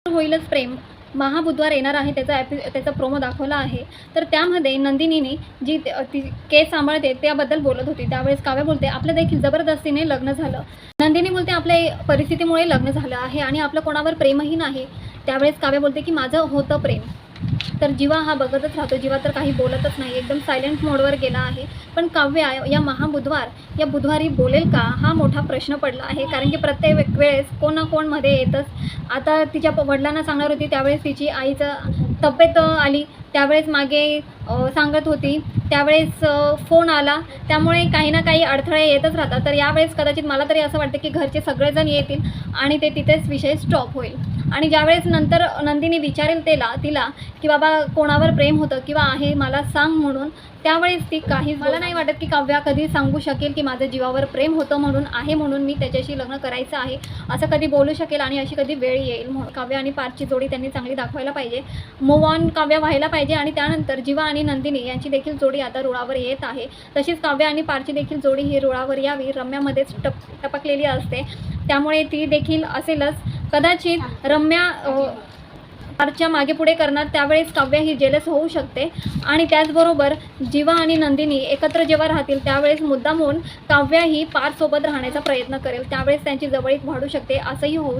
होईलच प्रेम महाबुधवार येणार आहे त्याचा प्रोमो दाखवला आहे. तर त्यामध्ये नंदिनीने जी ती केस सांभाळते त्याबद्दल बोलत होती. त्यावेळेस काव्या बोलते आपलं देखील जबरदस्तीने लग्न झालं. नंदिनी बोलते आपल्या परिस्थितीमुळे लग्न झालं आहे आणि आपलं कोणावर प्रेमही नाही. त्यावेळेस काव्या बोलते की माझं होतं प्रेम. तर जीवा हा बघतच राहतो. जीवा तर काही बोलतच नाही, एकदम सायलेंट मोडवर गेला आहे. पण काव्या या या बुधवारी बोलेल का हा मोठा प्रश्न पडला आहे. कारण की प्रत्येक वेळेस कोण ना कोण मध्ये येतच. आता तिच्या वडिलांना सांगणार होती त्यावेळेस तिची आईचं तब्येत आली, त्यावेळेस मागे सांगत होती, त्यावेळेस फोन आला. त्यामुळे काही ना काही अडथळे येतच राहतात. तर यावेळेस कदाचित मला तरी असं वाटतं की घरचे सगळेजण येतील आणि ते तिथेच विषय स्टॉप होईल. आणि ज्यावेळेस नंतर नंदिनी विचारेल तिला की बाबा कोणावर प्रेम होतं किंवा आहे मला सांग म्हणून, त्यावेळेस ती काही मला नाही वाटत की काव्या कधी सांगू शकेल की माझं जीवावर प्रेम होतं म्हणून मी त्याच्याशी लग्न करायचं आहे असं कधी बोलू शकेल आणि अशी कधी वेळ येईल म्हणून. काव्या आणि पार्थची जोडी त्यांनी चांगली दाखवायला पाहिजे. मूव्ह ऑन काव्या व्हायला पाहिजे आणि त्यानंतर जीवा आणि नंदिनी यांची देखील जोडी आता रुळावर येत आहे. तशीच काव्या आणि पार्थची देखील जोडी ही रुळावर यावी. रम्यामध्येच टपकलेली असते, त्यामुळे ती देखील असेलच. कदाचित रम्या पार्थच्या मागे पुढे करणार, त्यावेळेस काव्या ही जेलस होऊ शकते. आणि त्याचबरोबर जीवा आणि नंदिनी एकत्र जेव्हा राहतील त्यावेळेस मुद्दामून काव्या ही पार्थसोबत राहण्याचा प्रयत्न करेल. त्यावेळेस त्यांची जवळीक वाढू शकते, असंही होऊ